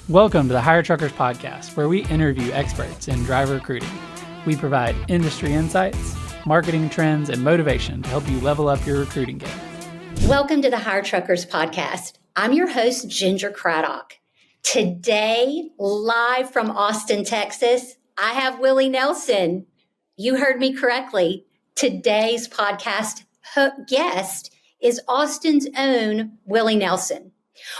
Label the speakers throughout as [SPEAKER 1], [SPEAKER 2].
[SPEAKER 1] Welcome to the Hire Truckers Podcast, where we interview experts in driver recruiting. We provide industry insights, marketing trends, and motivation to help you level up your recruiting game.
[SPEAKER 2] Welcome to the Hire Truckers Podcast. I'm your host, Ginger Craddock. Today, live from Austin, Texas, I have Willie Nelson. You heard me correctly. Today's podcast guest is Austin's own Willie Nelson.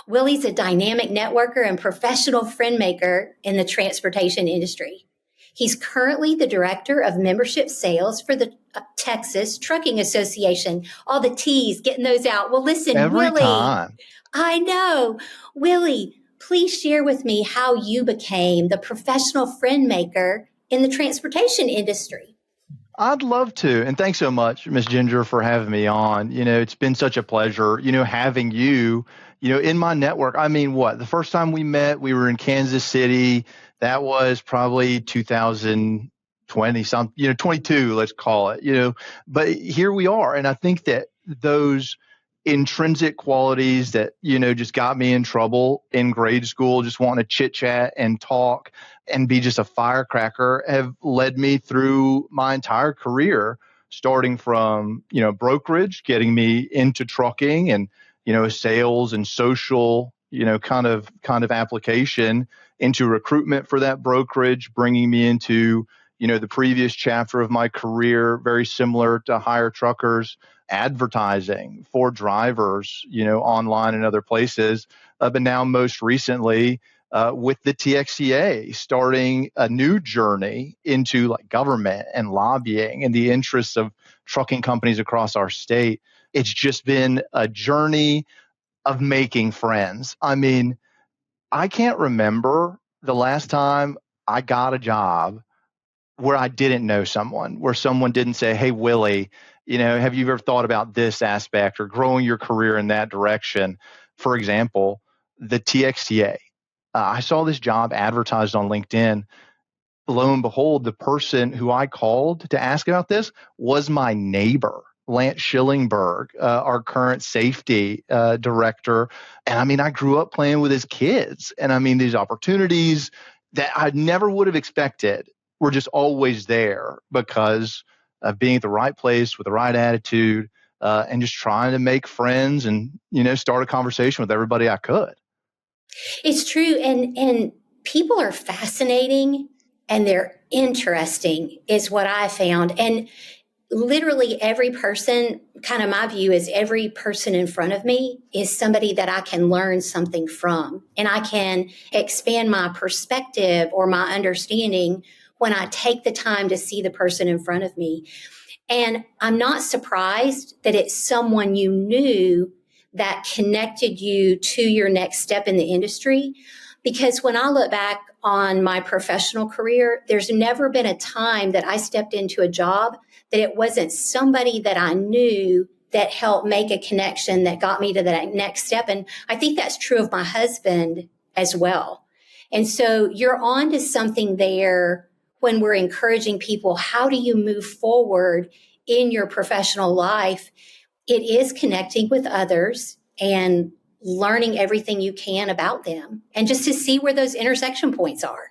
[SPEAKER 2] Willie's a dynamic networker and professional friend maker in the transportation industry. He's currently the director of membership sales for the Texas Trucking Association. All the T's, getting those out. Well, listen,
[SPEAKER 3] Every
[SPEAKER 2] Willie.
[SPEAKER 3] time.
[SPEAKER 2] I know. Willie, please share with me how you became the professional friend maker in the transportation industry.
[SPEAKER 3] I'd love to. And thanks so much, Miss Ginger, for having me on. It's been such a pleasure, having you, in my network. I mean, the first time we met, we were in Kansas City. That was probably 2020, 22, let's call it, but here we are. And I think that those intrinsic qualities that, just got me in trouble in grade school, just wanting to chit chat and talk and be just a firecracker, have led me through my entire career, starting from, brokerage, getting me into trucking and, sales and social, kind of application into recruitment for that brokerage, bringing me into, the previous chapter of my career, very similar to Hire Truckers, advertising for drivers, online and other places. But now most recently with the TXCA, starting a new journey into like government and lobbying and the interests of trucking companies across our state. It's just been a journey of making friends. I mean, I can't remember the last time I got a job where I didn't know someone, where someone didn't say, "Hey, Willie, have you ever thought about this aspect or growing your career in that direction?" For example, the TXCA. I saw this job advertised on LinkedIn. Lo and behold, the person who I called to ask about this was my neighbor, Lance Schillingberg, our current safety director. And I mean, I grew up playing with his kids. And I mean, these opportunities that I never would have expected were just always there because of being at the right place with the right attitude and just trying to make friends and, start a conversation with everybody I could.
[SPEAKER 2] It's true. And people are fascinating and they're interesting is what I found. And literally every person, kind of my view is every person in front of me is somebody that I can learn something from. And I can expand my perspective or my understanding when I take the time to see the person in front of me. And I'm not surprised that it's someone you knew that connected you to your next step in the industry. Because when I look back on my professional career, there's never been a time that I stepped into a job that it wasn't somebody that I knew that helped make a connection that got me to that next step. And I think that's true of my husband as well. And so you're on to something there when we're encouraging people, how do you move forward in your professional life? It is connecting with others and learning everything you can about them and just to see where those intersection points are.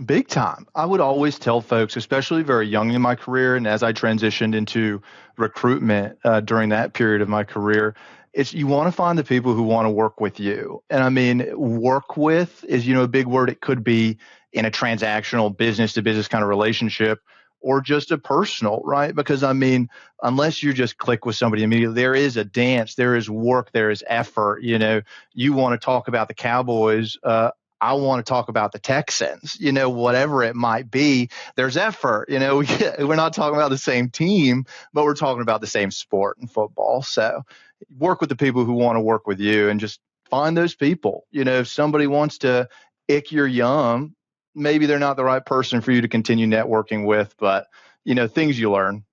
[SPEAKER 3] Big time. I would always tell folks, especially very young in my career, and as I transitioned into recruitment during that period of my career, it's you want to find the people who want to work with you. And I mean, work with is, a big word. It could be in a transactional business to business kind of relationship or just a personal, right? Because I mean, unless you just click with somebody immediately, there is a dance, there is work, there is effort. You want to talk about the Cowboys. I want to talk about the Texans, whatever it might be, there's effort. We're not talking about the same team, but we're talking about the same sport in football. So work with the people who want to work with you and just find those people. If somebody wants to ick your yum, maybe they're not the right person for you to continue networking with, but, things you learn.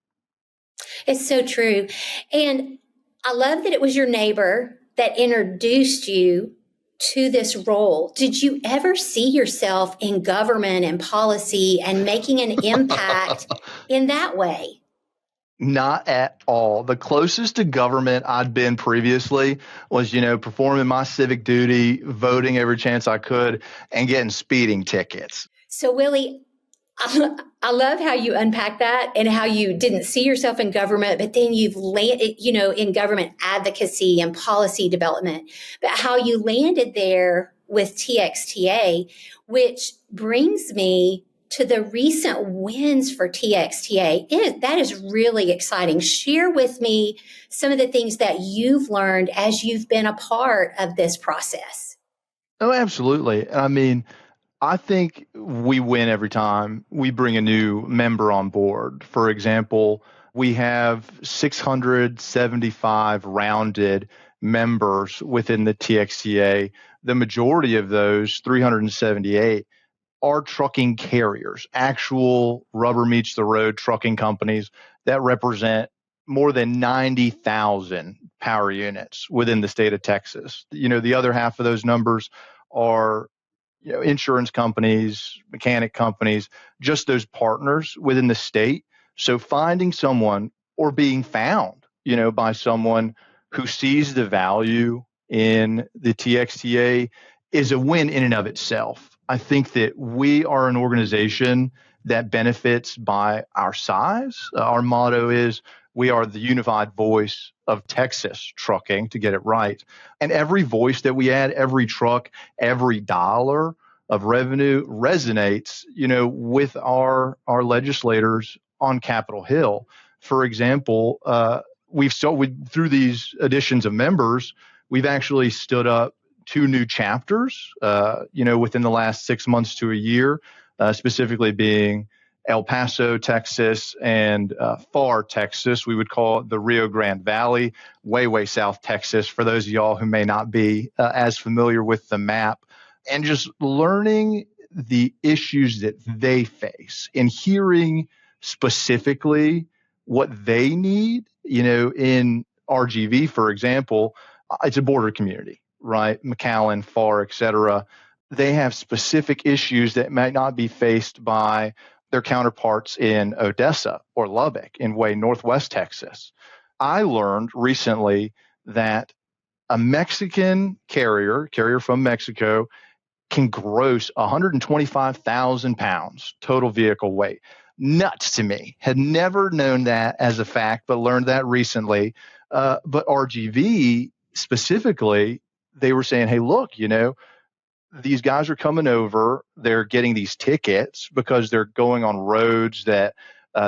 [SPEAKER 2] It's so true. And I love that it was your neighbor that introduced you to this role. Did you ever see yourself in government and policy and making an impact in that way?
[SPEAKER 3] Not at all. The closest to government I'd been previously was, performing my civic duty, voting every chance I could, and getting speeding tickets.
[SPEAKER 2] So, Willie, I love how you unpack that and how you didn't see yourself in government, but then you've landed, in government advocacy and policy development, but how you landed there with TXTA, which brings me to the recent wins for TXTA. That is really exciting. Share with me some of the things that you've learned as you've been a part of this process.
[SPEAKER 3] Oh, absolutely. I mean, I think we win every time we bring a new member on board. For example, we have 675 rounded members within the TXTA. The majority of those, 378, are trucking carriers, actual rubber meets the road trucking companies that represent more than 90,000 power units within the state of Texas. The other half of those numbers are insurance companies, mechanic companies, just those partners within the state. So finding someone or being found, by someone who sees the value in the TXTA is a win in and of itself. I think that we are an organization that benefits by our size. Our motto is we are the unified voice of Texas trucking, to get it right. And every voice that we add, every truck, every dollar of revenue resonates, with our legislators on Capitol Hill. For example, through these additions of members, we've actually stood up 2 new chapters, within the last 6 months to a year, specifically being El Paso, Texas, and Pharr, Texas. We would call it the Rio Grande Valley, way south Texas, for those of y'all who may not be as familiar with the map, and just learning the issues that they face and hearing specifically what they need. In RGV, for example, it's a border community, right? McAllen, Pharr, et cetera. They have specific issues that might not be faced by their counterparts in Odessa or Lubbock in northwest Texas. I learned recently that a Mexican carrier from Mexico, can gross 125,000 pounds total vehicle weight. Nuts to me. Had never known that as a fact, but learned that recently. But RGV specifically, they were saying, hey, look, these guys are coming over. They're getting these tickets because they're going on roads that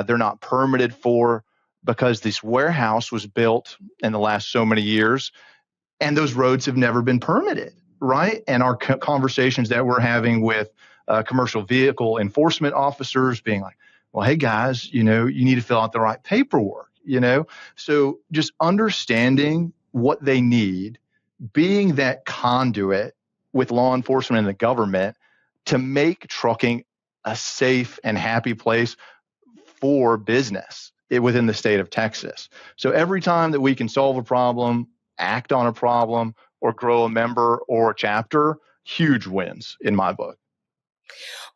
[SPEAKER 3] they're not permitted for, because this warehouse was built in the last so many years, and those roads have never been permitted, right? And our conversations that we're having with commercial vehicle enforcement officers being like, well, hey guys, you need to fill out the right paperwork, So just understanding what they need, being that conduit with law enforcement and the government to make trucking a safe and happy place for business within the state of Texas. So every time that we can solve a problem, act on a problem, or grow a member or a chapter, huge wins in my book.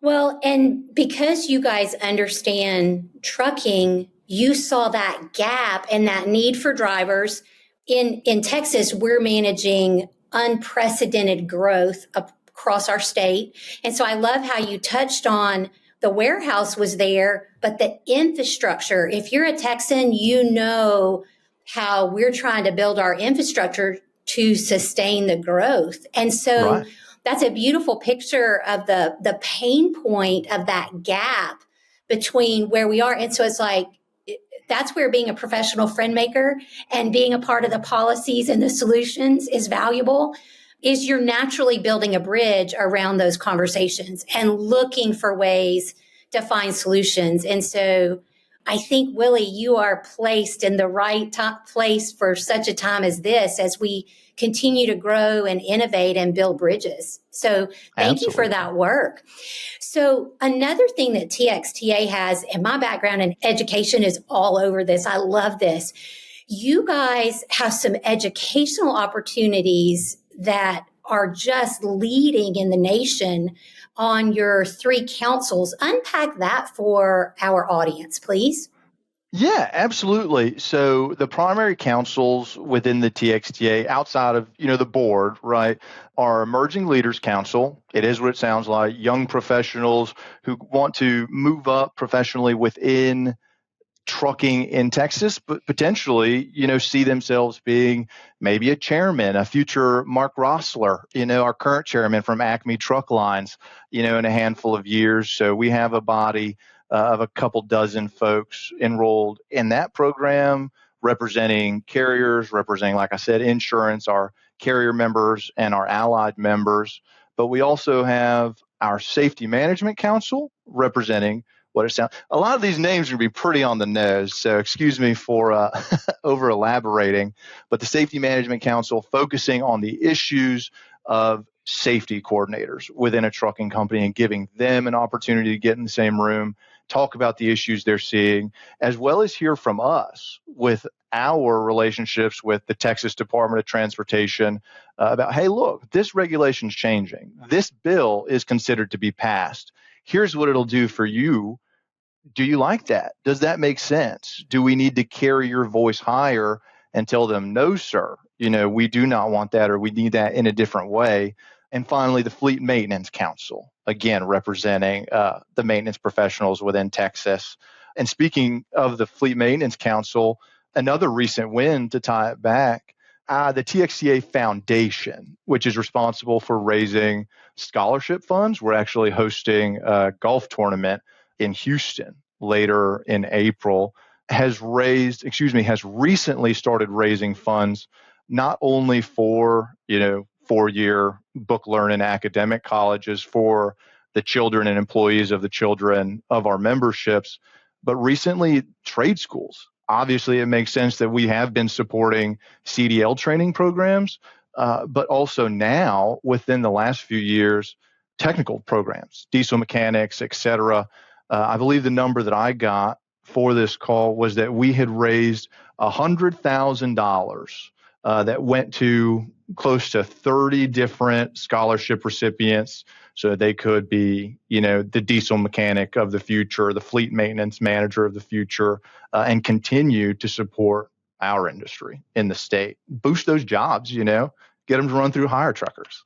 [SPEAKER 2] Well, and because you guys understand trucking, you saw that gap and that need for drivers. In Texas, we're managing unprecedented growth across our state. And so I love how you touched on the warehouse was there, but the infrastructure, if you're a Texan, you know how we're trying to build our infrastructure to sustain the growth. And so
[SPEAKER 3] Right.
[SPEAKER 2] That's a beautiful picture of the pain point of that gap between where we are. And so it's like, that's where being a professional friend maker and being a part of the policies and the solutions is valuable, is you're naturally building a bridge around those conversations and looking for ways to find solutions. And so I think, Willie, you are placed in the right place for such a time as this, as we continue to grow and innovate and build bridges. So thank you for that work. So another thing that TXTA has, and my background in education is all over this. I love this. You guys have some educational opportunities that are just leading in the nation on your 3 councils. Unpack that for our audience, please.
[SPEAKER 3] Yeah, absolutely. So the primary councils within the TXTA, outside of, the board, right, are Emerging Leaders Council. It is what it sounds like, young professionals who want to move up professionally within trucking in Texas, but potentially, see themselves being maybe a chairman, a future Mark Rossler, our current chairman from Acme Truck Lines, in a handful of years. So we have a body of a couple dozen folks enrolled in that program, representing carriers, representing, like I said, insurance, our carrier members and our allied members. But we also have our Safety Management Council representing what it sounds. A lot of these names are going to be pretty on the nose, so excuse me for over elaborating. But the Safety Management Council focusing on the issues of safety coordinators within a trucking company and giving them an opportunity to get in the same room, talk about the issues they're seeing, as well as hear from us with our relationships with the Texas Department of Transportation about, hey, look, this regulation's changing. This bill is considered to be passed. Here's what it'll do for you. Do you like that? Does that make sense? Do we need to carry your voice higher and tell them, no, sir, we do not want that, or we need that in a different way? And finally, the Fleet Maintenance Council, again, representing the maintenance professionals within Texas. And speaking of the Fleet Maintenance Council, another recent win to tie it back, the TXCA Foundation, which is responsible for raising scholarship funds. We're actually hosting a golf tournament in Houston later in April, has recently started raising funds not only for, 4-year book learning academic colleges for the children and employees of the children of our memberships, but recently trade schools. Obviously, it makes sense that we have been supporting CDL training programs, but also now, within the last few years, technical programs, diesel mechanics, et cetera. I believe the number that I got for this call was that we had raised $100,000 that went to close to 30 different scholarship recipients, so they could be, the diesel mechanic of the future, the fleet maintenance manager of the future, and continue to support our industry in the state. Boost those jobs, get them to run through hire truckers.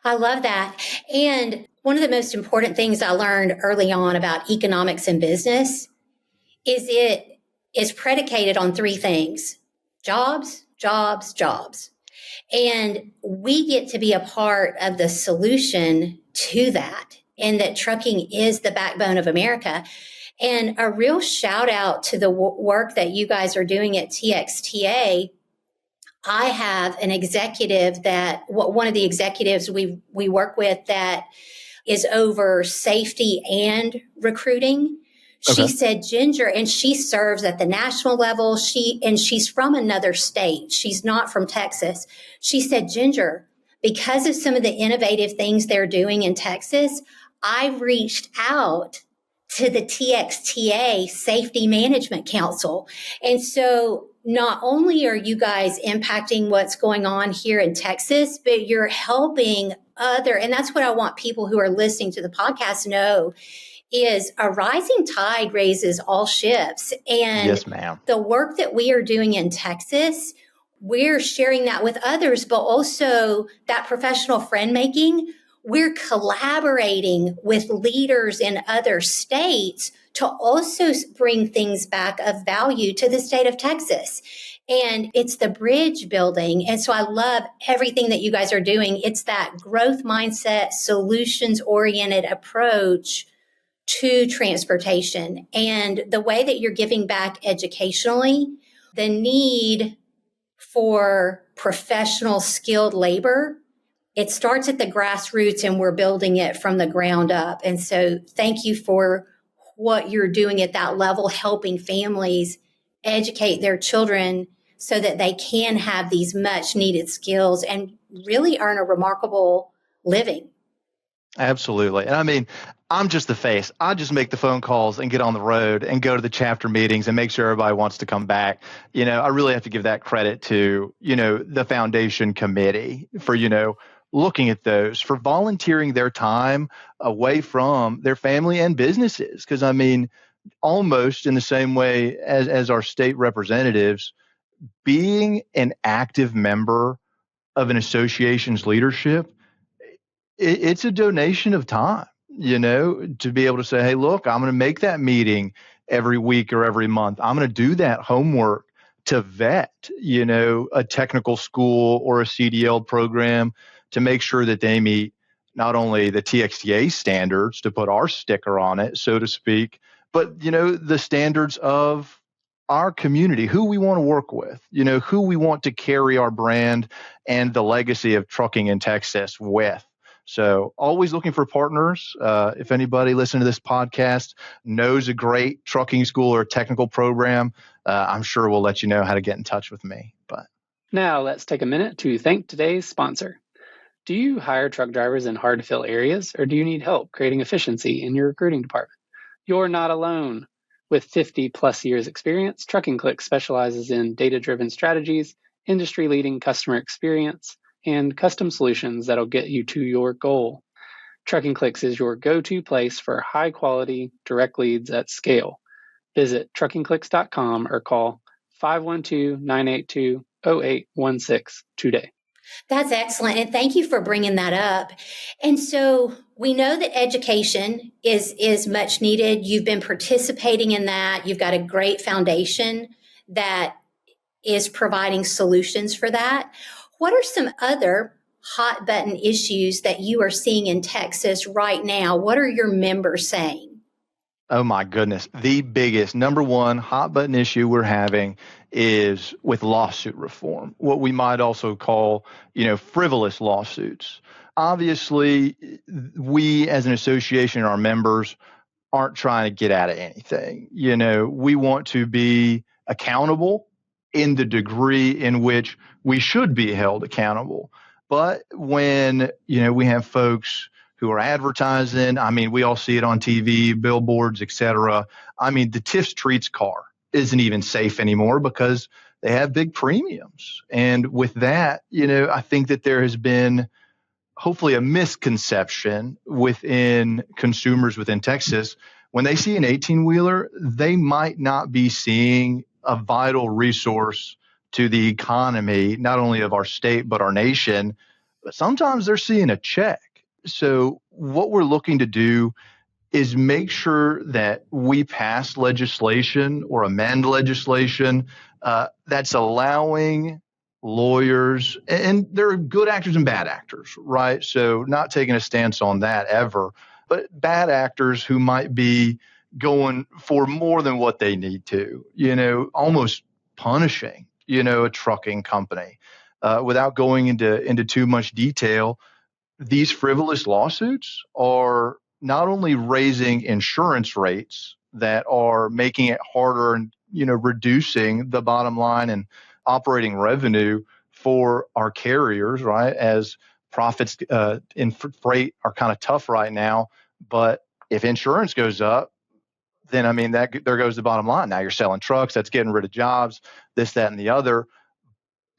[SPEAKER 2] I love that. And one of the most important things I learned early on about economics and business is it is predicated on three things: jobs, jobs, jobs. And we get to be a part of the solution to that, and that trucking is the backbone of America. And a real shout out to the work that you guys are doing at TXTA. I have an executive one of the executives we work with that is over safety and recruiting. She said, Ginger, and she serves at the national level. She's from another state. She's not from Texas. She said, Ginger, because of some of the innovative things they're doing in Texas, I reached out to the TXTA Safety Management Council. And so not only are you guys impacting what's going on here in Texas, but you're helping and that's what I want people who are listening to the podcast know, is a rising tide raises all ships. And
[SPEAKER 3] yes, ma'am.
[SPEAKER 2] The work that we are doing in Texas, we're sharing that with others, but also that professional friend making. We're collaborating with leaders in other states to also bring things back of value to the state of Texas. And it's the bridge building. And so I love everything that you guys are doing. It's that growth mindset, solutions-oriented approach to transportation. And the way that you're giving back educationally, the need for professional skilled labor, it starts at the grassroots and we're building it from the ground up. And so thank you for what you're doing at that level, helping families educate their children so that they can have these much needed skills and really earn a remarkable living.
[SPEAKER 3] Absolutely. And I mean, I'm just the face. I just make the phone calls and get on the road and go to the chapter meetings and make sure everybody wants to come back. I really have to give that credit to, the foundation committee for, looking at those, for volunteering their time away from their family and businesses. Because I mean, almost in the same way as our state representatives, being an active member of an association's leadership, it's a donation of time, to be able to say, hey, look, I'm going to make that meeting every week or every month. I'm going to do that homework to vet, a technical school or a CDL program to make sure that they meet not only the TXTA standards to put our sticker on it, so to speak, but, the standards of our community, who we want to work with, who we want to carry our brand and the legacy of trucking in Texas with. So always looking for partners. If anybody listening to this podcast knows a great trucking school or technical program, I'm sure we'll let you know how to get in touch with me. But
[SPEAKER 1] now let's take a minute to thank today's sponsor. Do you hire truck drivers in hard to fill areas, or do you need help creating efficiency in your recruiting department? You're not alone. With 50 plus years experience, Trucking Clicks specializes in data-driven strategies, industry-leading customer experience, and custom solutions that'll get you to your goal. Trucking Clicks is your go-to place for high-quality, direct leads at scale. Visit truckingclicks.com or call 512-982-0816 today.
[SPEAKER 2] That's excellent. And thank you for bringing that up. And so we know that education is much needed. You've been participating in that. You've got a great foundation that is providing solutions for that. What are some other hot button issues that you are seeing in Texas right now? What are your members saying?
[SPEAKER 3] oh my goodness, the biggest number one hot button issue we're having is with lawsuit reform, what we might also call, frivolous lawsuits. Obviously, we as an association, our members aren't trying to get out of anything. We want to be accountable in the degree in which we should be held accountable. But when, we have folks who are advertising, we all see it on TV, billboards, et cetera. The Tiff's Treats car isn't even safe anymore because they have big premiums. And with that, I think that there has been hopefully a misconception within consumers within Texas. When they see an 18-wheeler, they might not be seeing a vital resource to the economy, not only of our state, but our nation, but sometimes they're seeing a check. So what we're looking to do is make sure that we pass legislation or amend legislation that's allowing lawyers, and there are good actors and bad actors, right? So not taking a stance on that ever, but bad actors who might be going for more than what they need to, almost punishing, a trucking company without going into too much detail. These frivolous lawsuits are not only raising insurance rates that are making it harder and, reducing the bottom line and operating revenue for our carriers, right? As profits in freight are kind of tough right now. But if insurance goes up, then there goes the bottom line. Now you're selling trucks, that's getting rid of jobs, this, that, and the other.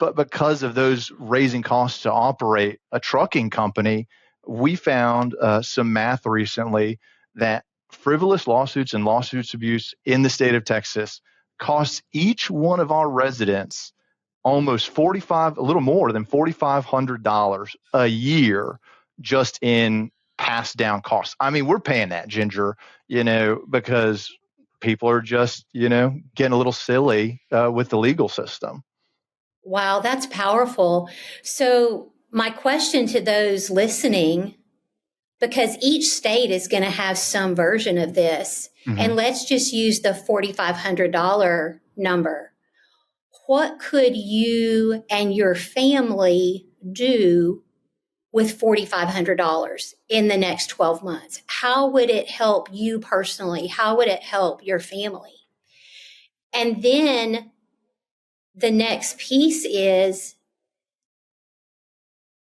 [SPEAKER 3] But because of those raising costs to operate a trucking company, we found some math recently that frivolous lawsuits and lawsuits abuse in the state of Texas costs each one of our residents almost a little more than $4,500 a year just in passed down costs. We're paying that, Ginger, because people are just, getting a little silly with the legal system.
[SPEAKER 2] Wow, that's powerful. So my question to those listening, because each state is going to have some version of this, and let's just use the $4,500 number. What could you and your family do with $4,500 in the next 12 months? How would it help you personally? How would it help your family? And then the next piece is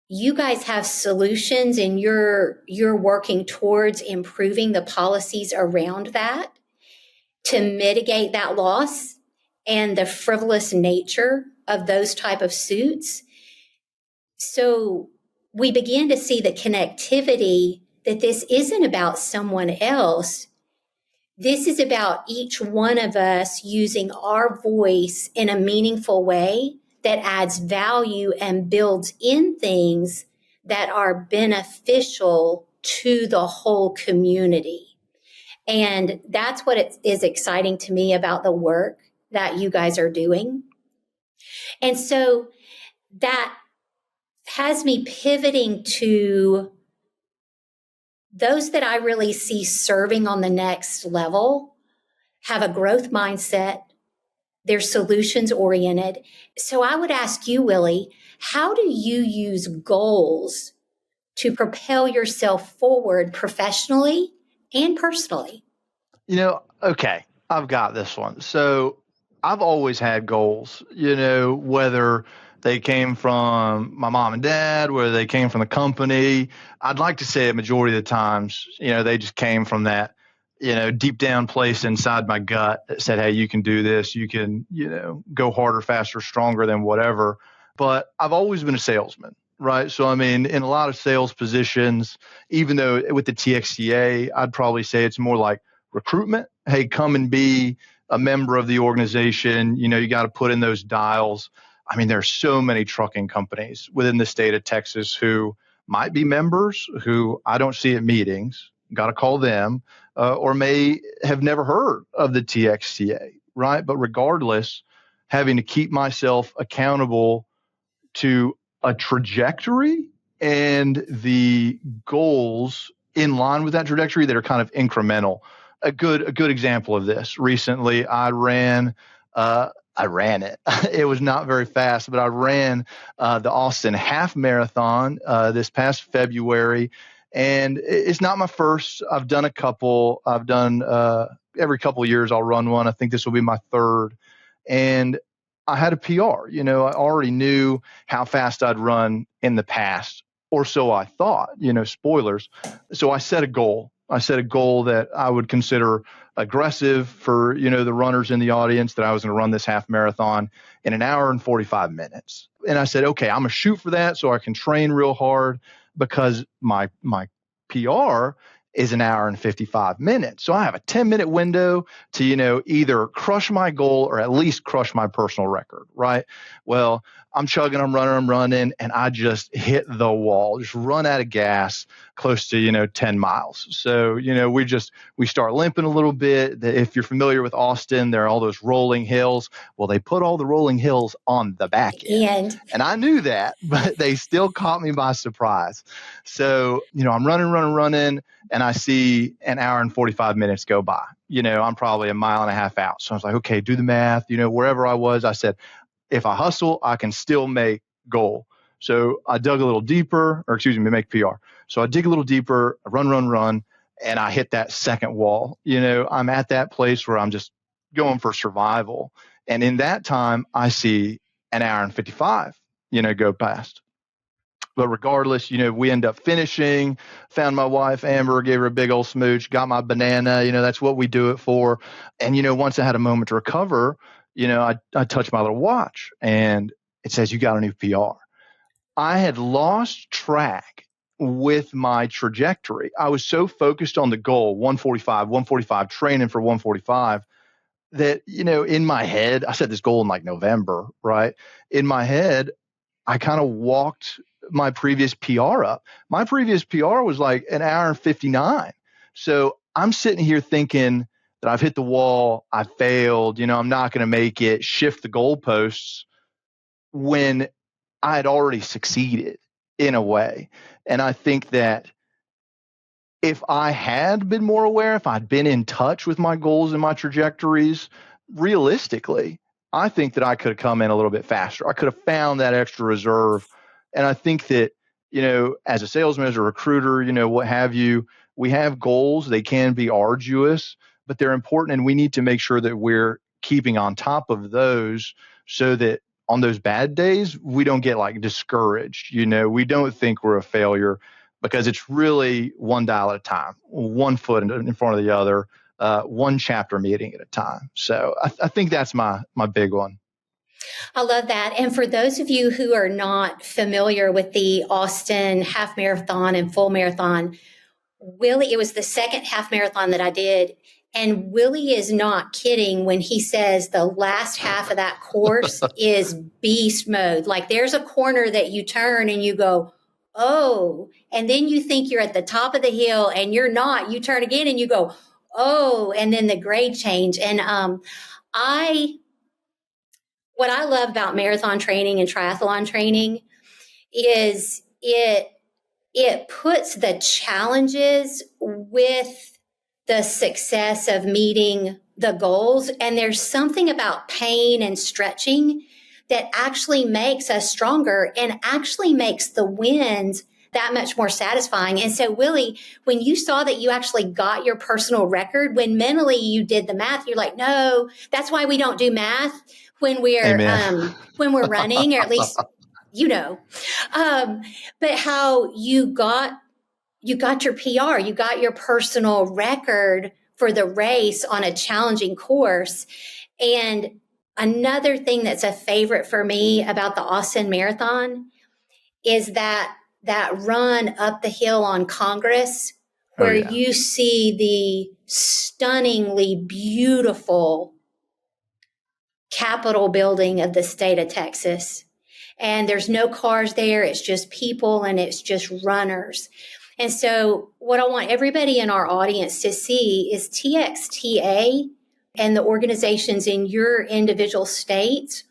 [SPEAKER 2] you guys have solutions and you're working towards improving the policies around that to mitigate that loss and the frivolous nature of those type of suits. So we begin to see the connectivity that this isn't about someone else. This is about each one of us using our voice in a meaningful way that adds value and builds in things that are beneficial to the whole community. And that's what it is exciting to me about the work that you guys are doing. And so that has me pivoting to those that I really see serving on the next level have a growth mindset. They're solutions oriented. So I would ask you, Willie, how do you use goals to propel yourself forward professionally and personally?
[SPEAKER 3] Okay, I've got this one. So I've always had goals, whether they came from my mom and dad, whether they came from the company. I'd like to say a majority of the times, they just came from that, deep down place inside my gut that said, hey, you can do this. You can, go harder, faster, stronger than whatever. But I've always been a salesman. Right. So, I mean, in a lot of sales positions, even though with the TXTA, I'd probably say it's more like recruitment. Hey, come and be a member of the organization. You got to put in those dials. I mean, there's so many trucking companies within the state of Texas who might be members who I don't see at meetings. Got to call them or may have never heard of the TXTA. Right. But regardless, having to keep myself accountable to a trajectory and the goals in line with that trajectory that are kind of incremental. A good example of this. Recently, I ran it. It was not very fast, but I ran the Austin Half Marathon this past February, and it's not my first. I've done a couple. I've done every couple of years I'll run one. I think this will be my third, and I had a PR. I already knew how fast I'd run in the past, or so I thought, spoilers. So I set a goal. I set a goal that I would consider aggressive for, the runners in the audience, that I was going to run this half marathon in an hour and 45 minutes. And I said, okay, I'm going to shoot for that so I can train real hard, because my PR is an hour and 55 minutes. So I have a 10-minute window to, either crush my goal or at least crush my personal record, right? Well, I'm chugging, I'm running, and I just hit the wall, just run out of gas close to, 10 miles. So, we start limping a little bit. If you're familiar with Austin, there are all those rolling hills. Well, they put all the rolling hills on the back end. And I knew that, but they still caught me by surprise. So, I'm running, and I see an hour and 45 minutes go by. I'm probably a mile and a half out. So I was like, okay, do the math. Wherever I was, I said, if I hustle, I can still make goal. So I dug a little deeper, make PR. So I dig a little deeper, run, and I hit that second wall. I'm at that place where I'm just going for survival. And in that time, I see an hour and 55, go past. But regardless, we end up finishing, found my wife, Amber, gave her a big old smooch, got my banana, that's what we do it for. And, once I had a moment to recover, I touched my little watch and it says, you got a new PR. I had lost track with my trajectory. I was so focused on the goal, 145, training for 145, that, in my head, I set this goal in like November, right? In my head, I kind of walked my previous PR up. My previous PR was like an hour and 59. So I'm sitting here thinking that I've hit the wall, I failed, I'm not going to make it, shift the goalposts, when I had already succeeded in a way. And I think that if I had been more aware, if I'd been in touch with my goals and my trajectories, realistically, I think that I could have come in a little bit faster. I could have found that extra reserve. And I think that, as a salesman, as a recruiter, what have you, we have goals. They can be arduous, but they're important. And we need to make sure that we're keeping on top of those so that on those bad days, we don't get like discouraged. We don't think we're a failure, because it's really one dial at a time, one foot in front of the other, one chapter meeting at a time. So I think that's my big one.
[SPEAKER 2] I love that. And for those of you who are not familiar with the Austin half marathon and full marathon, Willie, it was the second half marathon that I did. And Willie is not kidding when he says the last half of that course is beast mode. Like there's a corner that you turn and you go, oh, and then you think you're at the top of the hill and you're not. You turn again and you go, oh, and then the grade change. And what I love about marathon training and triathlon training is it puts the challenges with the success of meeting the goals. And there's something about pain and stretching that actually makes us stronger and actually makes the wins that much more satisfying. And so, Willie, when you saw that you actually got your personal record, when mentally you did the math, you're like, no, that's why we don't do math when we're running, or at least, but how you got your PR, you got your personal record for the race on a challenging course. And another thing that's a favorite for me about the Austin Marathon is that run up the hill on Congress, where you see the stunningly beautiful Capitol building of the state of Texas. And there's no cars there. It's just people and it's just runners. And so what I want everybody in our audience to see is TXTA and the organizations in your individual states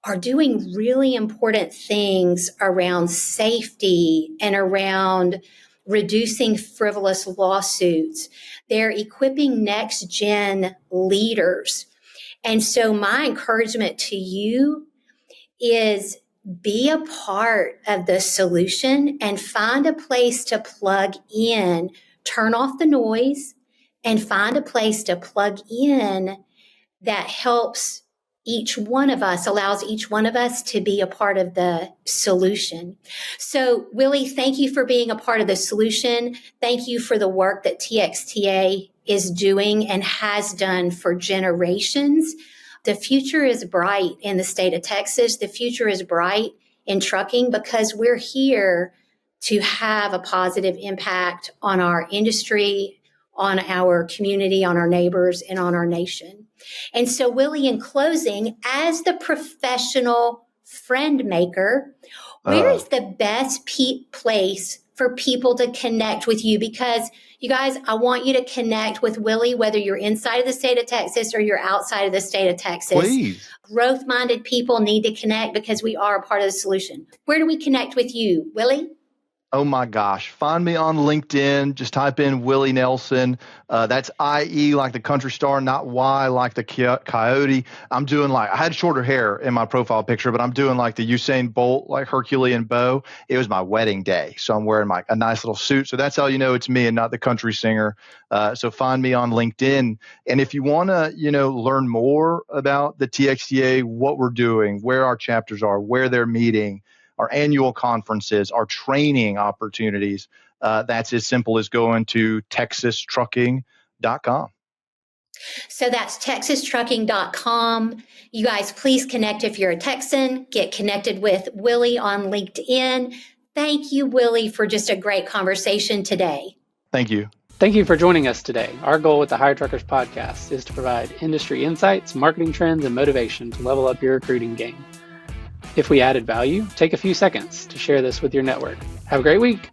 [SPEAKER 2] are doing really important things around safety and around reducing frivolous lawsuits. They're equipping next gen leaders. And so my encouragement to you is be a part of the solution and find a place to plug in, turn off the noise and find a place to plug in that helps each one of us, allows each one of us to be a part of the solution. So, Willie, thank you for being a part of the solution. Thank you for the work that TXTA is doing and has done for generations. The future is bright in the state of Texas. The future is bright in trucking because we're here to have a positive impact on our industry, on our community, on our neighbors, and on our nation. And so, Willie, in closing, as the professional friend maker, where is the best place for people to connect with you? Because you guys, I want you to connect with Willie, whether you're inside of the state of Texas or you're outside of the state of Texas.
[SPEAKER 3] Please.
[SPEAKER 2] Growth-minded people need to connect because we are a part of the solution. Where do we connect with you, Willie?
[SPEAKER 3] Oh my gosh. Find me on LinkedIn. Just type in Willie Nelson. That's IE like the country star, not Y like the coyote. I'm doing I had shorter hair in my profile picture, but I'm doing like the Usain Bolt, like Herculean bow. It was my wedding day. So I'm wearing a nice little suit. So that's how you know it's me and not the country singer. So find me on LinkedIn. And if you want to, learn more about the TXTA, what we're doing, where our chapters are, where they're meeting, our annual conferences, our training opportunities. That's as simple as going to texastrucking.com.
[SPEAKER 2] So that's texastrucking.com. You guys, please connect if you're a Texan. Get connected with Willie on LinkedIn. Thank you, Willie, for just a great conversation today.
[SPEAKER 3] Thank you.
[SPEAKER 1] Thank you for joining us today. Our goal with the Hire Truckers podcast is to provide industry insights, marketing trends, and motivation to level up your recruiting game. If we added value, take a few seconds to share this with your network. Have a great week.